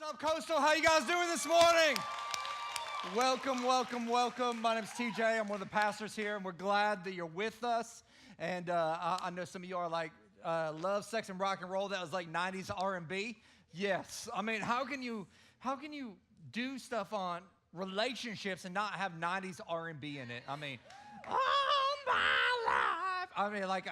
up, Coastal? How you guys doing this morning? Welcome, welcome, welcome. My name's TJ. I'm one of the pastors here, and we're glad that you're with us. And I know some of you are like, love, sex, and rock and roll. That was like 90s R&B. Yes. I mean, how can you do stuff on relationships and not have 90s R&B in it? I mean, all my life. I mean, like,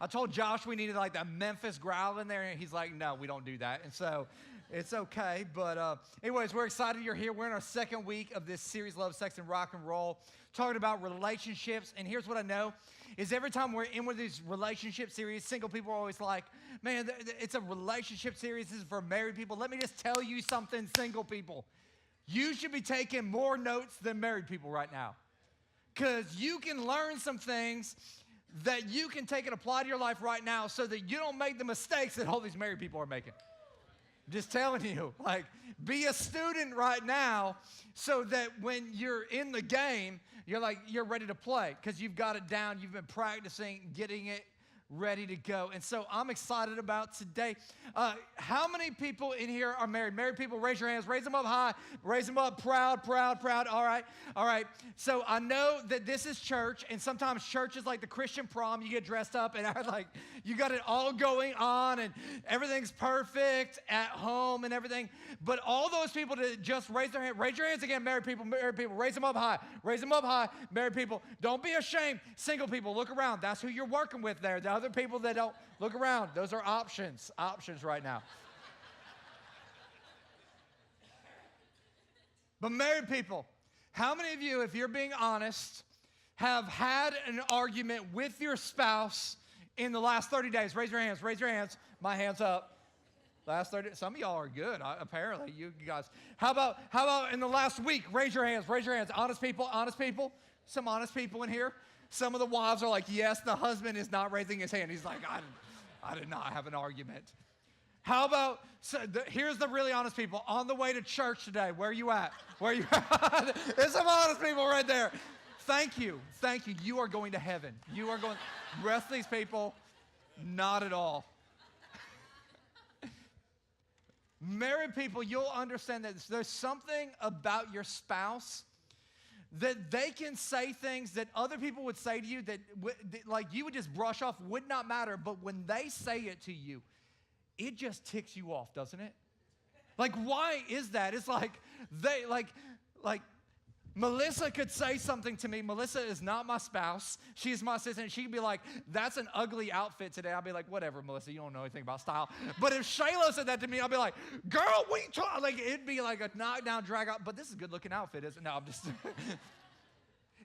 I told Josh we needed like that Memphis growl in there, and he's like, no, we don't do that. And so it's okay. But anyways, we're excited you're here. We're in our second week of this series, Love, Sex, and Rock and Roll, talking about relationships. And here's what I know is every time we're in one of these relationship series, single people are always like, man, it's a relationship series. This is for married people. Let me just tell you something, single people. You should be taking more notes than married people right now, because you can learn some things that you can take and apply to your life right now so that you don't make the mistakes that all these married people are making. Just telling you, like, be a student right now so that when you're in the game, you're ready to play because you've got it down, you've been practicing, getting it ready to go. And so I'm excited about today. How many people in here are married? Married people, raise your hands. Raise them up high. Raise them up proud, proud, proud. All right. All right. So I know that this is church, and sometimes church is like the Christian prom. You get dressed up, and like you got it all going on, and everything's perfect at home and everything. But all those people that just raise their hand, raise your hands again, married people, raise them up high. Raise them up high, married people. Don't be ashamed. Single people, look around. That's who you're working with there. The other people that don't, look around. Those are options right now. But married people, how many of you, if you're being honest, have had an argument with your spouse in the last 30 days? Raise your hands. Raise your hands. My hand's up. Last 30. Some of y'all are good. Apparently, you guys. How about in the last week? Raise your hands. Raise your hands. Honest people. Honest people. Some honest people in here. Some of the wives are like, yes. The husband is not raising his hand. He's like, I did not have an argument. How about, here's the really honest people. On the way to church today, where are you at? Where are you at? There's some honest people right there. Thank you. Thank you. You are going to heaven. You are going, the rest of these people, not at all. Married people, you'll understand that there's something about your spouse that they can say things that other people would say to you that like you would just brush off, would not matter. But when they say it to you, it just ticks you off, doesn't it? Like, why is that? It's like they like Melissa could say something to me. Melissa is not my spouse. She's my assistant. She'd be like, that's an ugly outfit today. I'll be like, whatever, Melissa, you don't know anything about style. But if Shayla said that to me, I'll be like, girl, what are you talking? Like, it'd be like a knockdown, drag out. But this is a good looking outfit, isn't it? No, I'm just.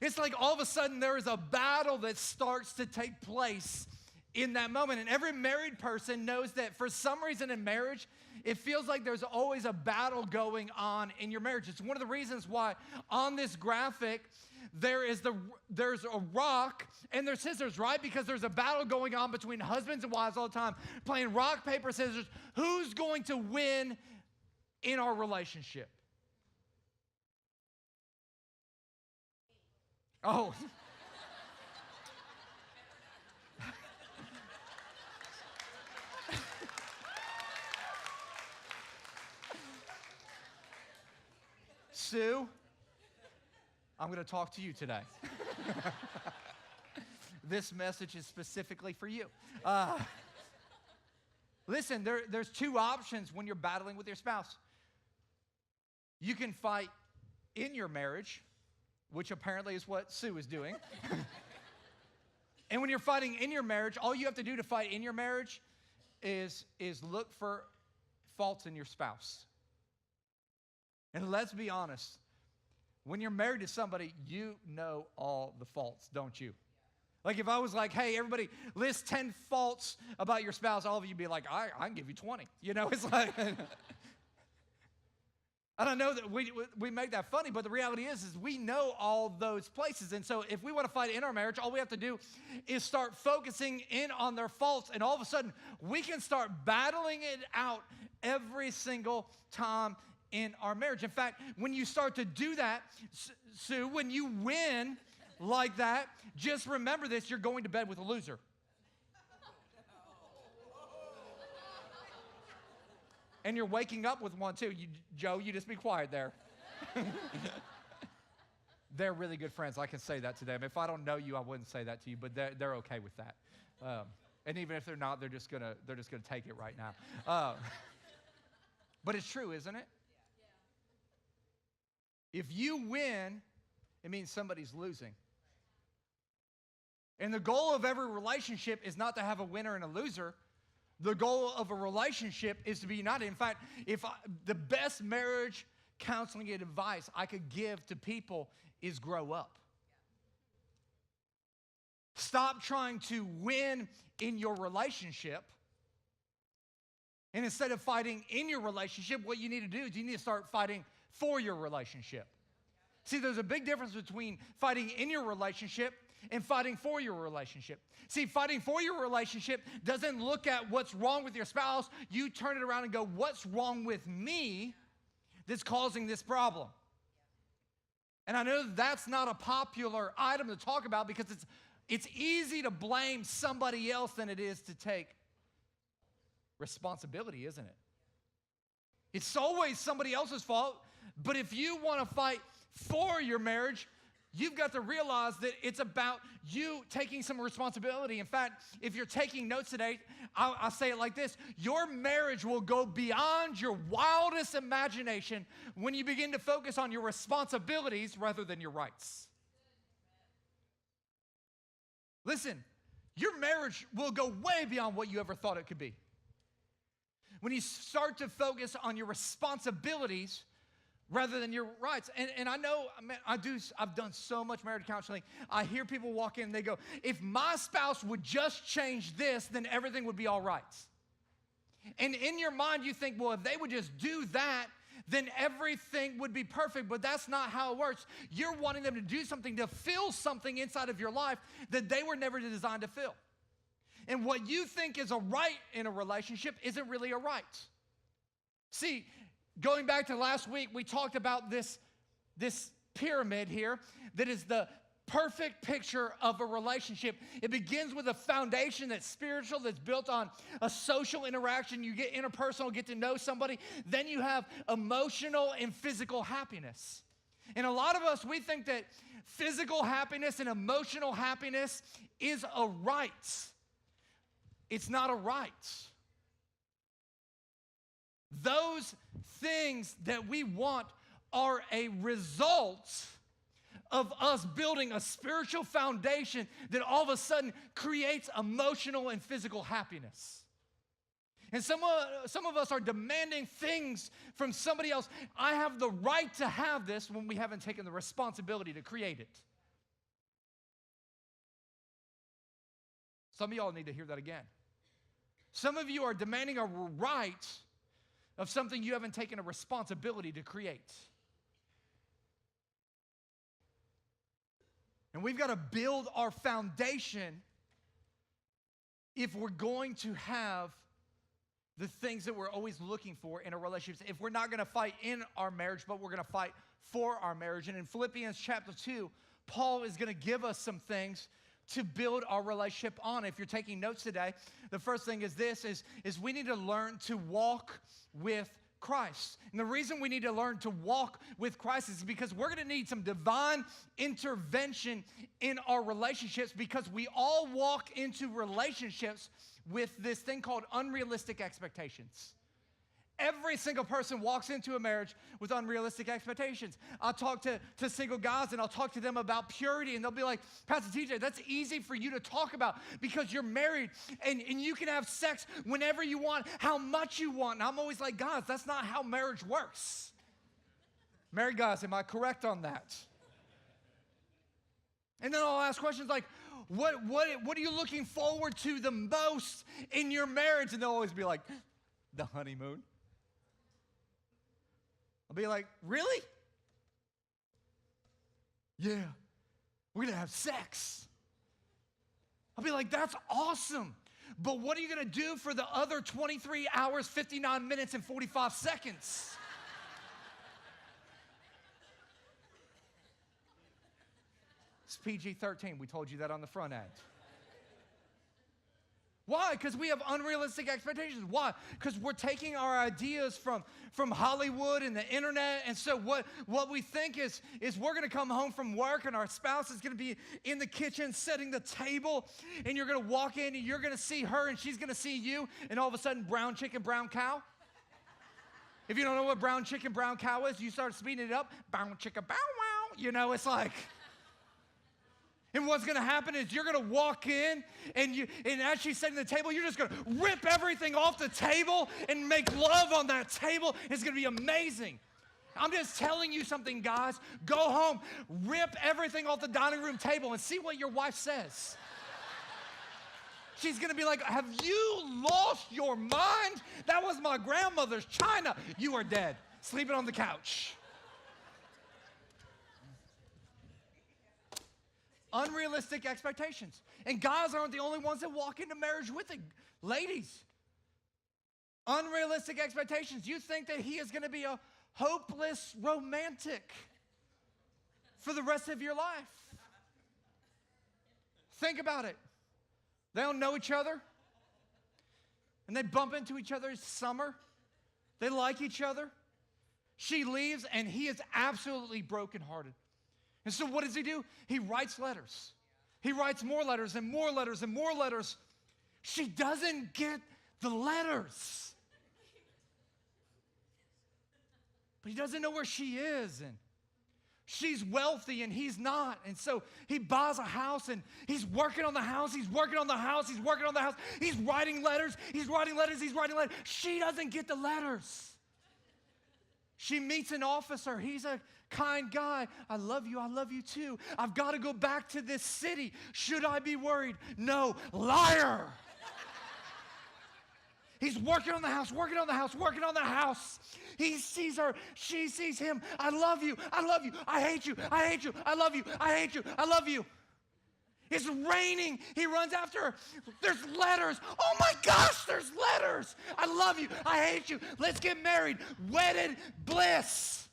It's like all of a sudden there is a battle that starts to take place in that moment. And every married person knows that for some reason in marriage, it feels like there's always a battle going on in your marriage. It's one of the reasons why on this graphic, there's a rock and there's scissors, right? Because there's a battle going on between husbands and wives all the time, playing rock, paper, scissors. Who's going to win in our relationship? Oh. Sue, I'm going to talk to you today. This message is specifically for you. Listen, there's two options when you're battling with your spouse. You can fight in your marriage, which apparently is what Sue is doing. And when you're fighting in your marriage, all you have to do to fight in your marriage is look for faults in your spouse. And let's be honest, when you're married to somebody, you know all the faults, don't you? Like if I was like, hey, everybody, list 10 faults about your spouse, all of you would be like, I can give you 20. You know, it's like, I don't know that we make that funny, but the reality is we know all those places. And so if we want to fight in our marriage, all we have to do is start focusing in on their faults. And all of a sudden, we can start battling it out every single time in our marriage. In fact, when you start to do that, Sue, when you win like that, just remember this, you're going to bed with a loser. And you're waking up with one too. Joe, you just be quiet there. They're really good friends. I can say that to them. If I don't know you, I wouldn't say that to you, but they're okay with that. And even if they're not, they're just gonna take it right now. But it's true, isn't it? If you win, it means somebody's losing. And the goal of every relationship is not to have a winner and a loser. The goal of a relationship is to be united. In fact, the best marriage counseling and advice I could give to people is grow up. Stop trying to win in your relationship. And instead of fighting in your relationship, what you need to do is you need to start fighting for your relationship. See, there's a big difference between fighting in your relationship and fighting for your relationship. See, fighting for your relationship doesn't look at what's wrong with your spouse. You turn it around and go, what's wrong with me that's causing this problem? And I know that's not a popular item to talk about because it's easy to blame somebody else than it is to take responsibility, isn't it? It's always somebody else's fault, but if you want to fight for your marriage, you've got to realize that it's about you taking some responsibility. In fact, if you're taking notes today, I'll say it like this. Your marriage will go beyond your wildest imagination when you begin to focus on your responsibilities rather than your rights. Listen, your marriage will go way beyond what you ever thought it could be. When you start to focus on your responsibilities rather than your rights. And I know, I've done so much marriage counseling. I hear people walk in and they go, if my spouse would just change this, then everything would be all right. And in your mind, you think, well, if they would just do that, then everything would be perfect. But that's not how it works. You're wanting them to do something, to fill something inside of your life that they were never designed to fill. And what you think is a right in a relationship isn't really a right. See, going back to last week, we talked about this pyramid here that is the perfect picture of a relationship. It begins with a foundation that's spiritual, that's built on a social interaction. You get interpersonal, get to know somebody. Then you have emotional and physical happiness. And a lot of us, we think that physical happiness and emotional happiness is a right. It's not a right. Those things that we want are a result of us building a spiritual foundation that all of a sudden creates emotional and physical happiness. And some of us are demanding things from somebody else. I have the right to have this when we haven't taken the responsibility to create it. Some of y'all need to hear that again. Some of you are demanding a right of something you haven't taken a responsibility to create. And we've got to build our foundation if we're going to have the things that we're always looking for in a relationship. If we're not going to fight in our marriage, but we're going to fight for our marriage. And in Philippians chapter 2, Paul is going to give us some things to build our relationship on. If you're taking notes today, the first thing is this, is we need to learn to walk with Christ. And the reason we need to learn to walk with Christ is because we're going to need some divine intervention in our relationships, because we all walk into relationships with this thing called unrealistic expectations. Every single person walks into a marriage with unrealistic expectations. I'll talk to single guys and I'll talk to them about purity, and they'll be like, Pastor TJ, that's easy for you to talk about because you're married and you can have sex whenever you want, how much you want. And I'm always like, guys, that's not how marriage works. Married guys, am I correct on that? And then I'll ask questions like, what are you looking forward to the most in your marriage? And they'll always be like, the honeymoon. I'll be like, really? Yeah, we're going to have sex. I'll be like, that's awesome. But what are you going to do for the other 23 hours, 59 minutes, and 45 seconds? It's PG-13. We told you that on the front end. Why? Because we have unrealistic expectations. Why? Because we're taking our ideas from Hollywood and the internet. And so what we think is we're going to come home from work and our spouse is going to be in the kitchen setting the table. And you're going to walk in and you're going to see her and she's going to see you. And all of a sudden, brown chicken, brown cow. If you don't know what brown chicken, brown cow is, you start speeding it up. Brown chicken, bow wow. You know, it's like... And what's going to happen is you're going to walk in, and as she's setting the table, you're just going to rip everything off the table and make love on that table. It's going to be amazing. I'm just telling you something, guys. Go home, rip everything off the dining room table, and see what your wife says. She's going to be like, have you lost your mind? That was my grandmother's china. You are dead, sleeping on the couch. Unrealistic expectations. And guys aren't the only ones that walk into marriage with it. Ladies, unrealistic expectations. You think that he is going to be a hopeless romantic for the rest of your life. Think about it. They don't know each other. And they bump into each other this summer. They like each other. She leaves and he is absolutely brokenhearted. And so what does he do? He writes letters. He writes more letters and more letters and more letters. She doesn't get the letters. But he doesn't know where she is. And she's wealthy and he's not. And so he buys a house and he's working on the house. He's working on the house. He's working on the house. He's writing letters. He's writing letters. He's writing letters. She doesn't get the letters. She meets an officer. He's a kind guy. I love you too. I've got to go back to this city. Should I be worried? No, liar. He's working on the house, working on the house, working on the house. He sees her. She sees him. I love you. I love you. I hate you. I hate you. I love you. I hate you. I love you. It's raining. He runs after her. There's letters. Oh my gosh, there's letters. I love you. I hate you. Let's get married. Wedded bliss.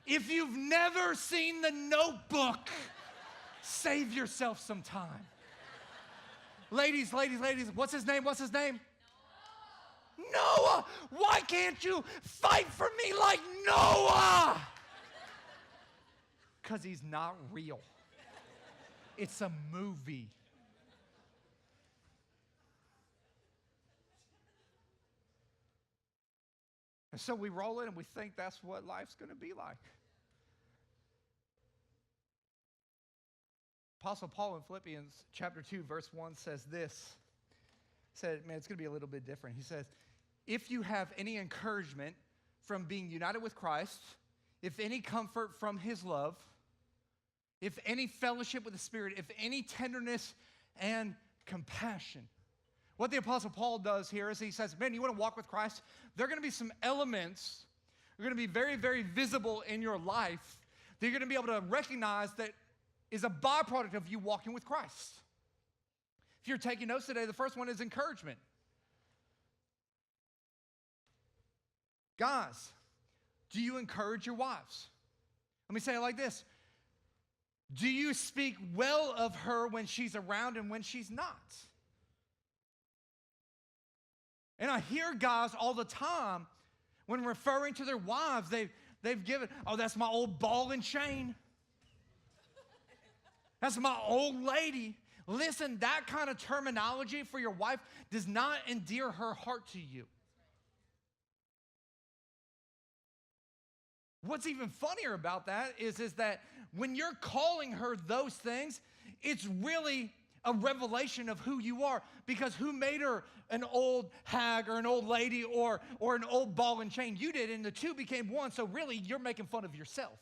If you've never seen The Notebook, save yourself some time. Ladies, what's his name? What's his name? Noah. Why can't you fight for me like Noah? Because he's not real. It's a movie. And so we roll in and we think that's what life's going to be like. Apostle Paul in Philippians chapter 2, verse 1 says this. He said, man, it's going to be a little bit different. He says, if you have any encouragement from being united with Christ, if any comfort from his love, if any fellowship with the Spirit, if any tenderness and compassion. What the Apostle Paul does here is he says, man, you want to walk with Christ? There are going to be some elements that are going to be very, very visible in your life that you're going to be able to recognize that is a byproduct of you walking with Christ. If you're taking notes today, the first one is encouragement. Guys, do you encourage your wives? Let me say it like this. Do you speak well of her when she's around and when she's not? And I hear guys all the time when referring to their wives, they've given, oh, that's my old ball and chain. That's my old lady. Listen, that kind of terminology for your wife does not endear her heart to you. What's even funnier about that is that when you're calling her those things, it's really a revelation of who you are, because who made her an old hag or an old lady or an old ball and chain? You did, and the two became one, so really you're making fun of yourself.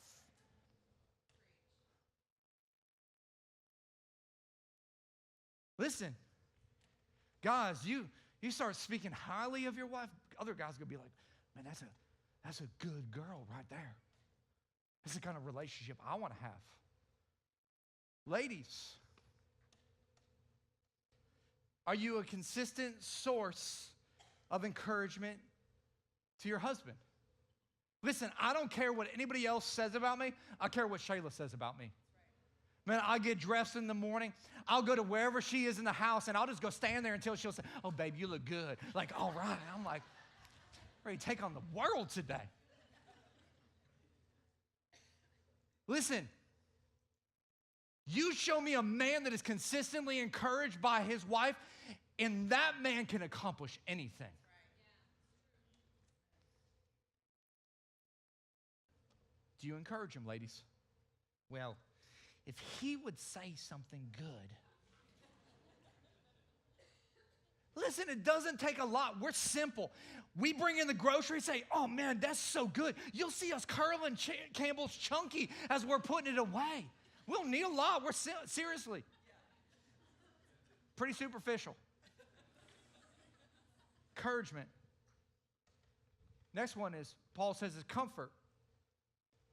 Listen, guys, you start speaking highly of your wife, other guys are going to be like, man, that's a good girl right there. That's the kind of relationship I want to have. Ladies, are you a consistent source of encouragement to your husband? Listen, I don't care what anybody else says about me. I care what Shayla says about me. Man, I get dressed in the morning. I'll go to wherever she is in the house, and I'll just go stand there until she'll say, oh, babe, you look good. Like, all right. I'm like, ready to take on the world today. Listen, you show me a man that is consistently encouraged by his wife, and that man can accomplish anything. Do you encourage him, ladies? Well, if he would say something good. Listen, it doesn't take a lot. We're simple. We bring in the groceries, say, oh man, that's so good. You'll see us curling Campbell's Chunky as we're putting it away. We don't need a lot. We're seriously. Pretty superficial. Encouragement. Next one is, Paul says, is comfort.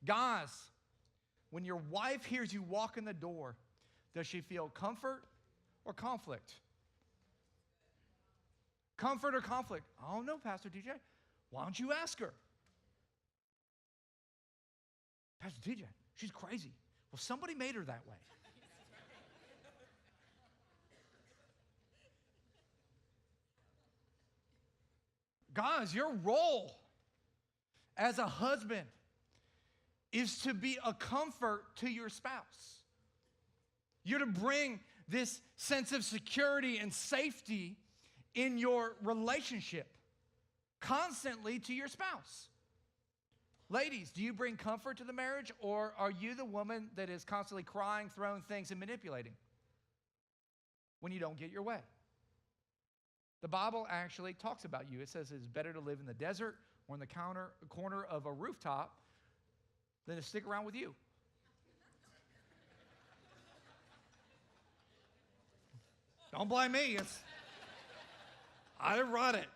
Guys, when your wife hears you walk in the door, does she feel comfort or conflict? Comfort or conflict? I don't know, Pastor TJ. Why don't you ask her? Pastor TJ, she's crazy. Well, somebody made her that way. Guys, your role as a husband is to be a comfort to your spouse. You're to bring this sense of security and safety in your relationship constantly to your spouse. Ladies, do you bring comfort to the marriage, or are you the woman that is constantly crying, throwing things, and manipulating when you don't get your way? The Bible actually talks about you. It says it's better to live in the desert or in the corner of a rooftop than to stick around with you. Don't blame me. I didn't write it.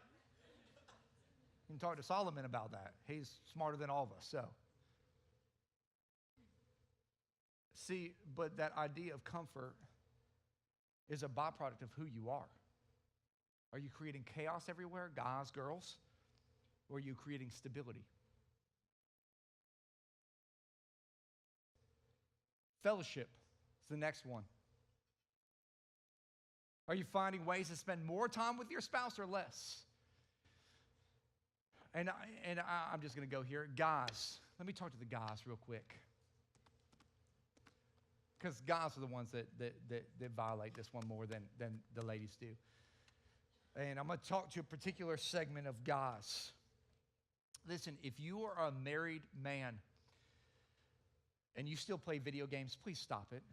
You can talk to Solomon about that. He's smarter than all of us. So, see, but that idea of comfort is a byproduct of who you are. Are you creating chaos everywhere, guys, girls? Or are you creating stability? Fellowship is the next one. Are you finding ways to spend more time with your spouse or less? And I'm just going to go here. Guys, let me talk to the guys real quick. Because guys are the ones that violate this one more than the ladies do. And I'm going to talk to a particular segment of guys. Listen, if you are a married man and you still play video games, please stop it.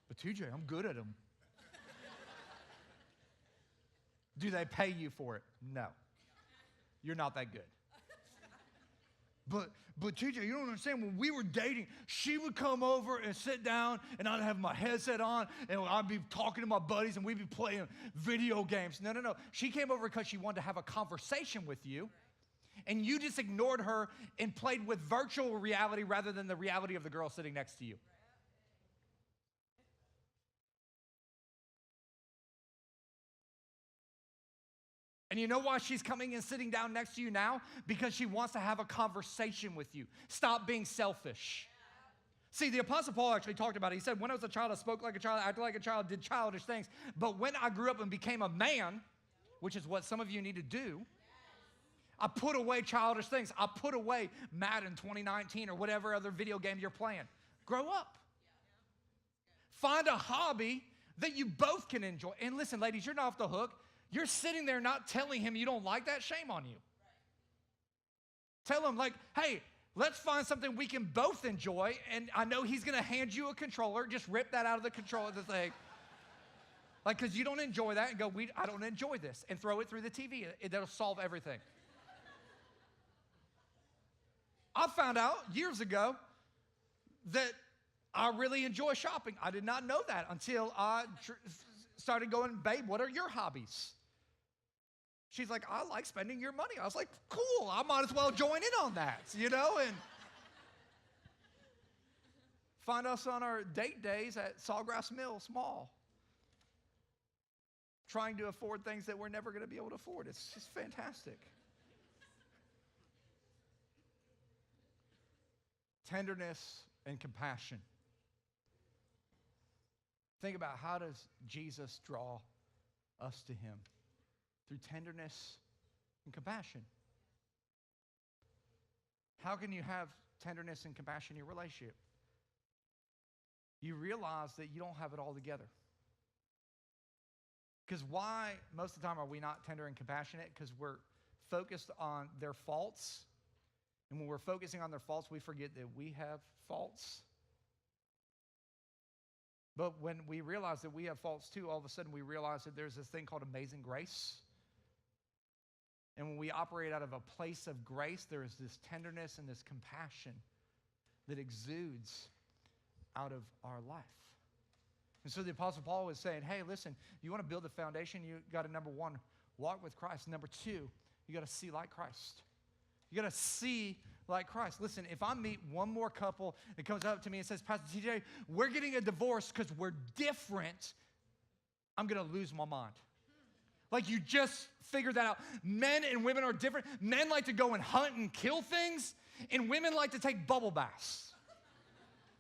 But TJ, I'm good at them. Do they pay you for it? No. You're not that good. But TJ, you don't understand, when we were dating, she would come over and sit down, and I'd have my headset on, and I'd be talking to my buddies, and we'd be playing video games. No. She came over because she wanted to have a conversation with you, and you just ignored her and played with virtual reality rather than the reality of the girl sitting next to you. And you know why she's coming and sitting down next to you now? Because she wants to have a conversation with you. Stop being selfish. See, the Apostle Paul actually talked about it. He said, when I was a child, I spoke like a child, acted like a child, did childish things. But when I grew up and became a man, which is what some of you need to do, I put away childish things. I put away Madden 2019 or whatever other video game you're playing. Grow up. Find a hobby that you both can enjoy. And listen, ladies, you're not off the hook. You're sitting there not telling him you don't like that. Shame on you. Tell him, like, hey, let's find something we can both enjoy. And I know he's going to hand you a controller. Just rip that out of the controller, the thing. Like, because you don't enjoy that, and go, I don't enjoy this. And throw it through the TV. That'll solve everything. I found out years ago that I really enjoy shopping. I did not know that until I started going, babe, what are your hobbies? She's like, I like spending your money. I was like, cool, I might as well join in on that, you know? And find us on our date days at Sawgrass Mills Mall. trying to afford things that we're never going to be able to afford. It's just fantastic. Tenderness and compassion. Think about, how does Jesus draw us to him? Through tenderness and compassion. How can you have tenderness and compassion in your relationship? You realize that you don't have it all together. Because why most of the time are we not tender and compassionate? Because we're focused on their faults. And when we're focusing on their faults, we forget that we have faults. But when we realize that we have faults too, all of a sudden we realize that there's this thing called amazing grace. And when we operate out of a place of grace, there is this tenderness and this compassion that exudes out of our life. And so the Apostle Paul was saying, hey, listen, you want to build a foundation, you got to, number one, walk with Christ. Number two, you got to see like Christ. You got to see like Christ. Listen, if I meet one more couple that comes up to me and says, Pastor TJ, we're getting a divorce because we're different, I'm going to lose my mind. Like, you just figured that out. Men and women are different. Men like to go and hunt and kill things, and women like to take bubble baths.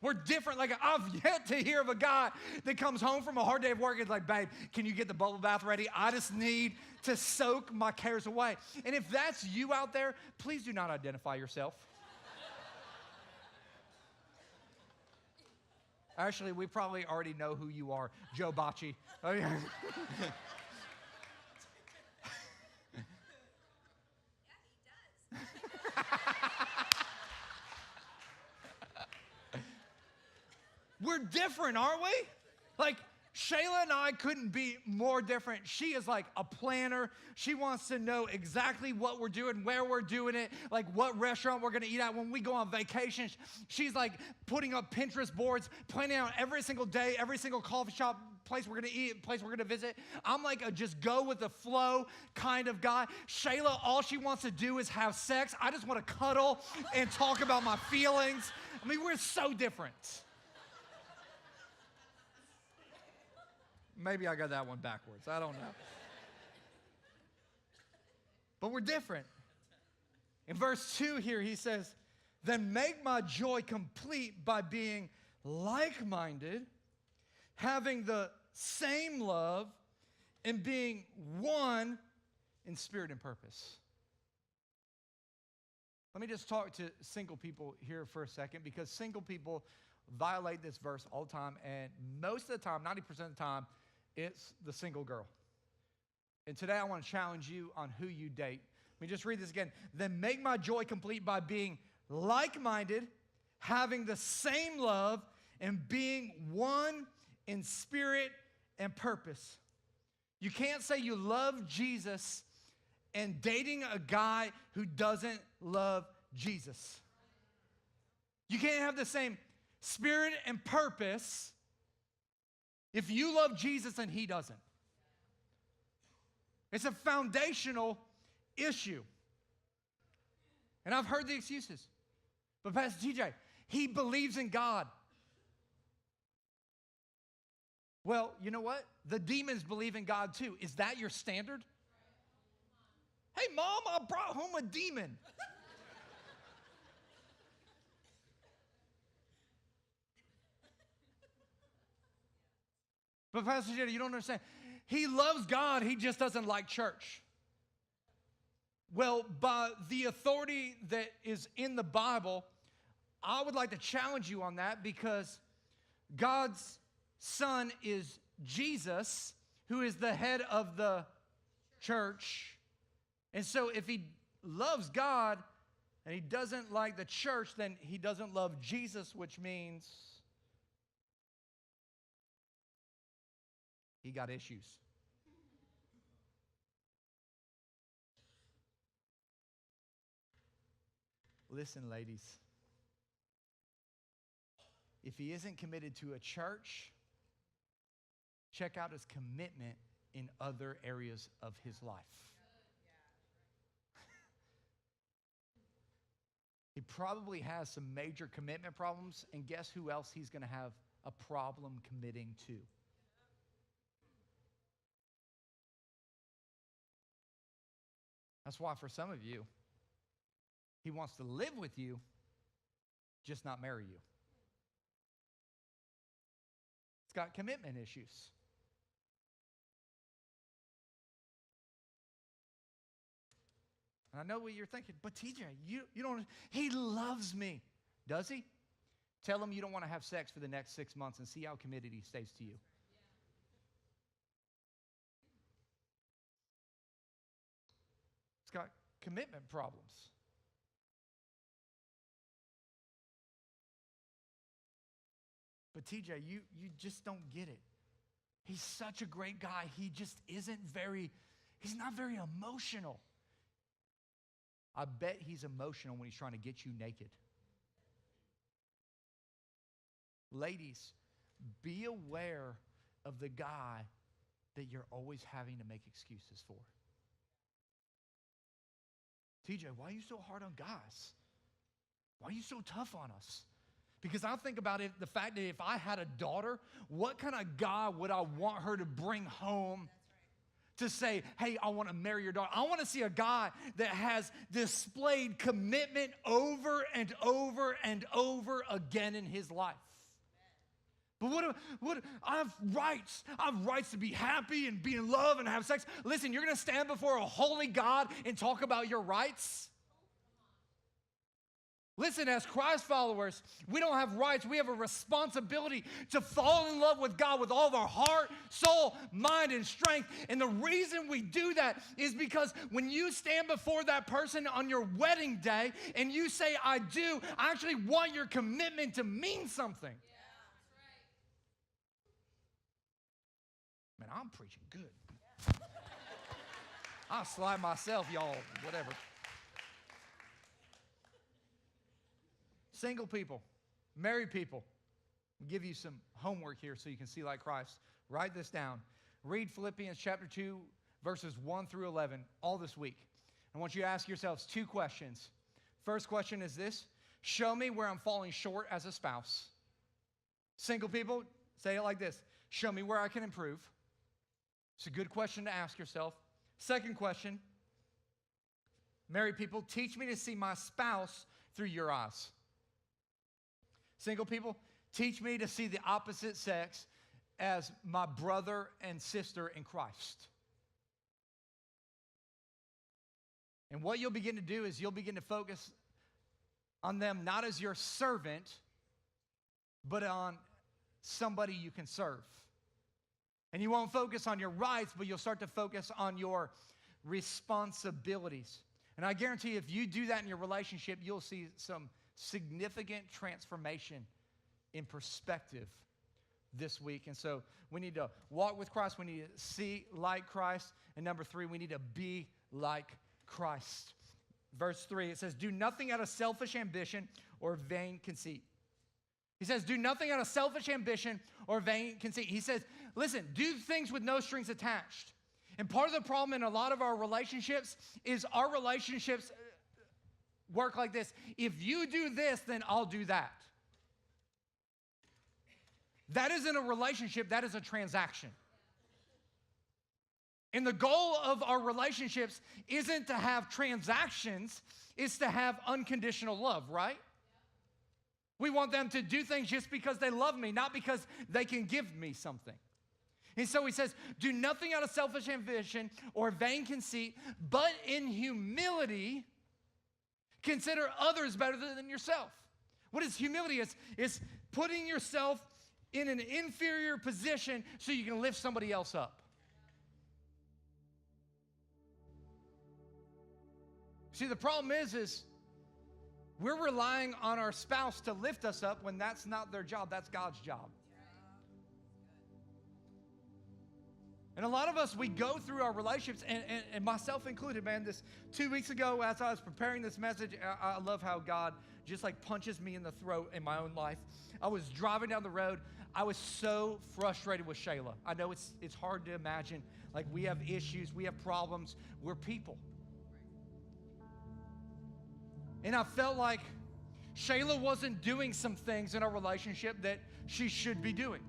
We're different. Like, I've yet to hear of a guy that comes home from a hard day of work and is like, babe, can you get the bubble bath ready? I just need to soak my cares away. And if that's you out there, please do not identify yourself. Actually, we probably already know who you are, Joe Bocci. Oh, yeah. We're different, aren't we? Like, Shayla and I couldn't be more different. She is like a planner. She wants to know exactly what we're doing, where we're doing it, like what restaurant we're going to eat at when we go on vacation. She's like putting up Pinterest boards, planning out every single day, every single coffee shop, place we're going to eat, place we're going to visit. I'm like a just go with the flow kind of guy. Shayla, all she wants to do is have sex. I just want to cuddle and talk about my feelings. I mean, we're so different. Maybe I got that one backwards. I don't know. But we're different. In verse 2 here, he says, then make my joy complete by being like-minded, having the same love, and being one in spirit and purpose. Let me just talk to single people here for a second, because single people violate this verse all the time, and most of the time, 90% of the time, it's the single girl. And today I want to challenge you on who you date. Let me just read this again. Then make my joy complete by being like-minded, having the same love, and being one in spirit and purpose. You can't say you love Jesus and dating a guy who doesn't love Jesus. You can't have the same spirit and purpose if you love Jesus and he doesn't. It's a foundational issue. And I've heard the excuses. But Pastor TJ, he believes in God. Well, you know what? The demons believe in God too. Is that your standard? Hey, Mom, I brought home a demon. But Pastor Jada, you don't understand. He loves God, he just doesn't like church. Well, by the authority that is in the Bible, I would like to challenge you on that, because God's Son is Jesus, who is the head of the church. And so if he loves God and he doesn't like the church, then he doesn't love Jesus, which means he got issues. Listen, ladies. If he isn't committed to a church, check out his commitment in other areas of his life. He probably has some major commitment problems, and guess who else he's going to have a problem committing to? That's why for some of you, he wants to live with you, just not marry you. It's got commitment issues. And I know what you're thinking, but TJ, you don't, he loves me. Does he? Tell him you don't want to have sex for the next 6 months and see how committed he stays to you. It's got commitment problems. But TJ, you just don't get it. He's such a great guy. He just he's not very emotional. I bet he's emotional when he's trying to get you naked. Ladies, be aware of the guy that you're always having to make excuses for. TJ, why are you so hard on guys? Why are you so tough on us? Because I think about it, the fact that if I had a daughter, what kind of guy would I want her to bring home to say, hey, I want to marry your daughter? I want to see a guy that has displayed commitment over and over and over again in his life. But what I have rights. I have rights to be happy and be in love and have sex. Listen, you're going to stand before a holy God and talk about your rights? Listen, as Christ followers, we don't have rights. We have a responsibility to fall in love with God with all of our heart, soul, mind, and strength. And the reason we do that is because when you stand before that person on your wedding day and you say, I do, I actually want your commitment to mean something. Man, I'm preaching good. I'll slide myself, y'all, whatever. Single people, married people, I'll give you some homework here so you can see like Christ. Write this down. Read Philippians chapter 2, verses 1 through 11 all this week. I want you to ask yourselves 2 questions. First question is this: show me where I'm falling short as a spouse. Single people, say it like this: show me where I can improve. It's a good question to ask yourself. Second question, married people, teach me to see my spouse through your eyes. Single people, teach me to see the opposite sex as my brother and sister in Christ. And what you'll begin to do is you'll begin to focus on them not as your servant, but on somebody you can serve. And you won't focus on your rights, but you'll start to focus on your responsibilities. And I guarantee you, if you do that in your relationship, you'll see some significant transformation in perspective this week. And so we need to walk with Christ. We need to see like Christ. And number 3, we need to be like Christ. Verse 3, it says, do nothing out of selfish ambition or vain conceit. He says, do nothing out of selfish ambition or vain conceit. He says, listen, do things with no strings attached. And part of the problem in a lot of our relationships is our relationships work like this: if you do this, then I'll do that. That isn't a relationship, that is a transaction. And the goal of our relationships isn't to have transactions, it's to have unconditional love, right? We want them to do things just because they love me, not because they can give me something. And so he says, do nothing out of selfish ambition or vain conceit, but in humility, consider others better than yourself. What is humility? It's putting yourself in an inferior position so you can lift somebody else up. See, the problem is we're relying on our spouse to lift us up when that's not their job, that's God's job. And a lot of us, we go through our relationships, and myself included, man, this 2 weeks ago as I was preparing this message, I love how God just like punches me in the throat in my own life. I was driving down the road. I was so frustrated with Shayla. I know it's hard to imagine. Like, we have issues, we have problems, we're people. And I felt like Shayla wasn't doing some things in our relationship that she should be doing.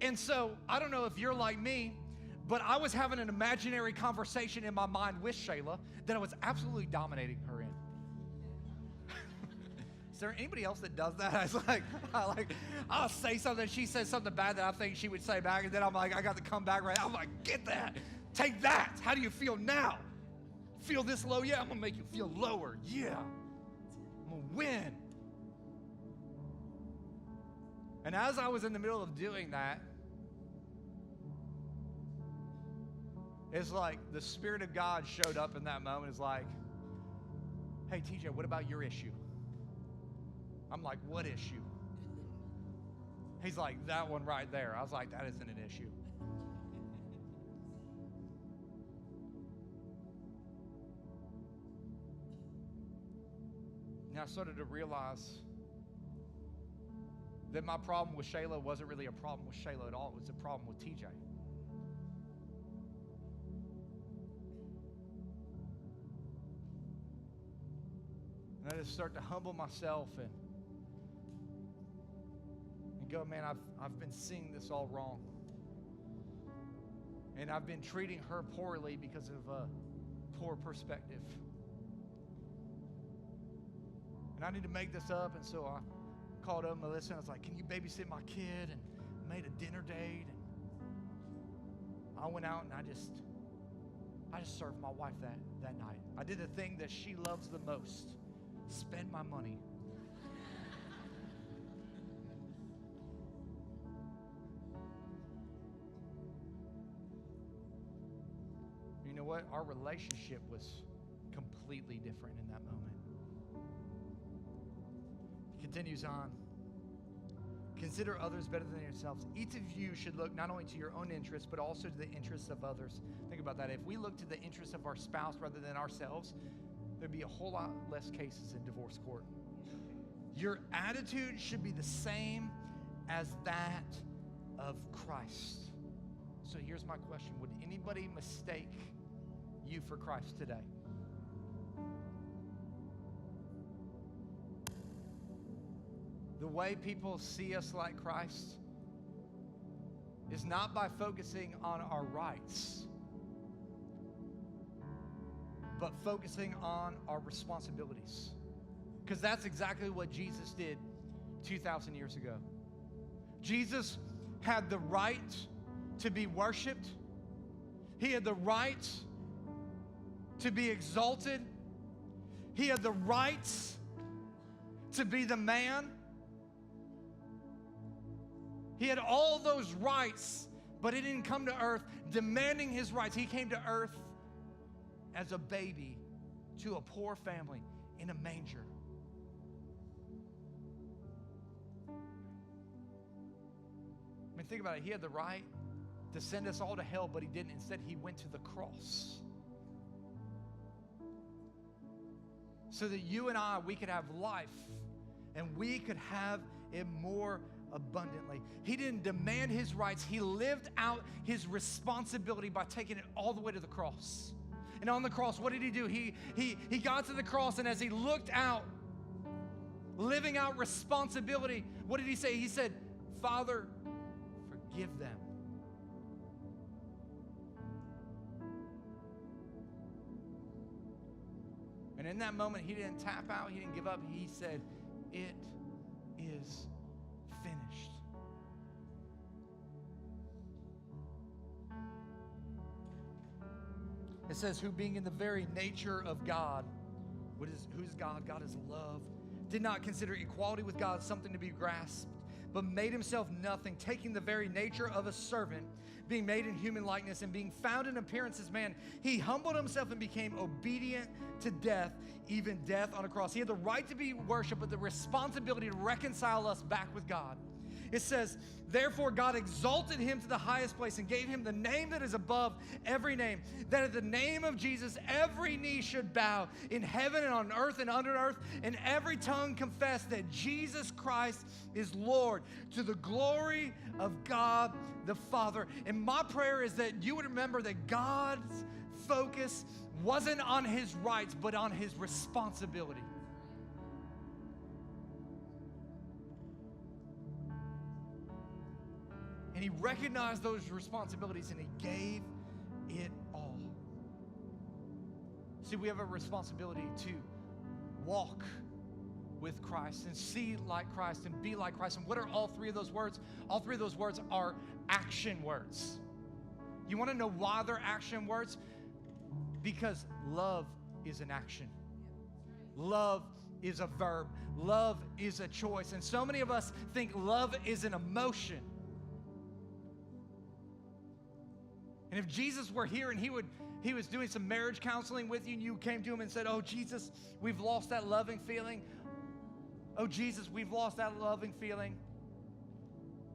And so, I don't know if you're like me, But I was having an imaginary conversation in my mind with Shayla that I was absolutely dominating her in. Is there anybody else that does that? I'll say something, she says something bad that I think she would say back, and then I'm like, I got to come back right. I'm like, get that. Take that. How do you feel now? Feel this low? Yeah, I'm going to make you feel lower. Yeah. I'm going to win. And as I was in the middle of doing that, it's like the Spirit of God showed up in that moment. It's like, hey, TJ, what about your issue? I'm like, what issue? He's like, that one right there. I was like, that isn't an issue. And I started to realize that my problem with Shayla wasn't really a problem with Shayla at all. It was a problem with TJ. And I just start to humble myself and go, man, I've been seeing this all wrong. And I've been treating her poorly because of a poor perspective. And I need to make this up, and so I called up Melissa and I was like, can you babysit my kid? And made a dinner date. And I went out and I just served my wife that night. I did the thing that she loves the most. Spend my money. You know what? Our relationship was completely different in that moment. He continues on. Consider others better than yourselves. Each of you should look not only to your own interests, but also to the interests of others. Think about that. If we look to the interests of our spouse rather than ourselves, there'd be a whole lot less cases in divorce court. Your attitude should be the same as that of Christ. So here's my question. Would anybody mistake you for Christ today? The way people see us like Christ is not by focusing on our rights, but focusing on our responsibilities. Because that's exactly what Jesus did 2,000 years ago. Jesus had the right to be worshiped. He had the right to be exalted. He had the right to be the man. He had all those rights, but he didn't come to earth demanding his rights. He came to earth as a baby to a poor family in a manger. I mean, think about it. He had the right to send us all to hell, but he didn't. Instead, he went to the cross so that you and I, we could have life and we could have it more abundantly. He didn't demand his rights. He lived out his responsibility by taking it all the way to the cross. And on the cross, what did he do? He got to the cross, and as he looked out, living out responsibility, what did he say? He said, Father, forgive them. And in that moment, he didn't tap out. He didn't give up. He said, it is finished. It says, who being in the very nature of God, who's God? God is love. Did not consider equality with God something to be grasped, but made himself nothing, taking the very nature of a servant, being made in human likeness, and being found in appearance as man, he humbled himself and became obedient to death, even death on a cross. He had the right to be worshiped, but the responsibility to reconcile us back with God. It says, therefore God exalted him to the highest place and gave him the name that is above every name, that at the name of Jesus every knee should bow in heaven and on earth and under earth, and every tongue confess that Jesus Christ is Lord, to the glory of God the Father. And my prayer is that you would remember that God's focus wasn't on his rights, but on his responsibility. And he recognized those responsibilities and he gave it all. See, we have a responsibility to walk with Christ and see like Christ and be like Christ. And what are all three of those words? All three of those words are action words. You want to know why they're action words? Because love is an action. Love is a verb. Love is a choice. And so many of us think love is an emotion. And if Jesus were here and he was doing some marriage counseling with you and you came to him and said, oh, Jesus, we've lost that loving feeling. Oh, Jesus, we've lost that loving feeling.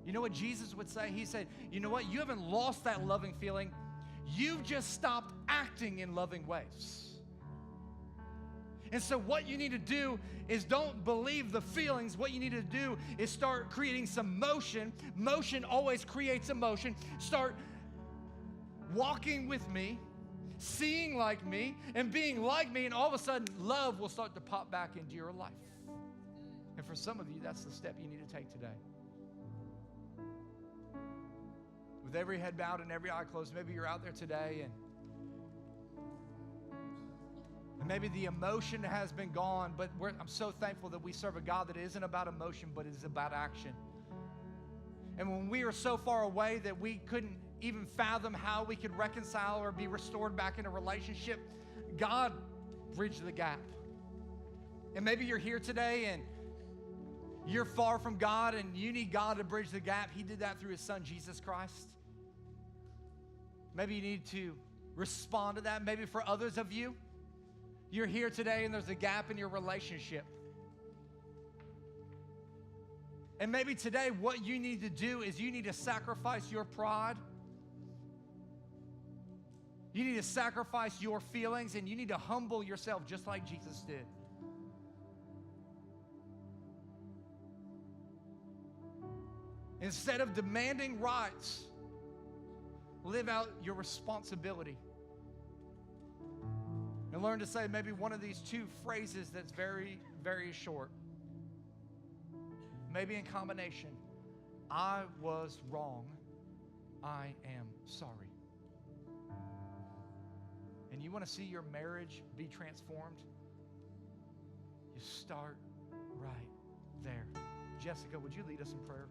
You know what Jesus would say? He said, you know what? You haven't lost that loving feeling. You've just stopped acting in loving ways. And so what you need to do is don't believe the feelings. What you need to do is start creating some motion. Motion always creates emotion. Start walking with me, seeing like me, and being like me, and all of a sudden, love will start to pop back into your life. And for some of you, that's the step you need to take today. With every head bowed and every eye closed, maybe you're out there today and maybe the emotion has been gone, but I'm so thankful that we serve a God that isn't about emotion, but is about action. And when we are so far away that we couldn't even fathom how we could reconcile or be restored back in a relationship, God bridged the gap. And maybe you're here today and you're far from God and you need God to bridge the gap. He did that through his son, Jesus Christ. Maybe you need to respond to that. Maybe for others of you, you're here today and there's a gap in your relationship. And maybe today what you need to do is you need to sacrifice your pride. You need to sacrifice your feelings and you need to humble yourself just like Jesus did. Instead of demanding rights, live out your responsibility. And learn to say maybe one of these two phrases that's very, very short. Maybe in combination. I was wrong. I am sorry. And you want to see your marriage be transformed? You start right there. Jessica, would you lead us in prayer?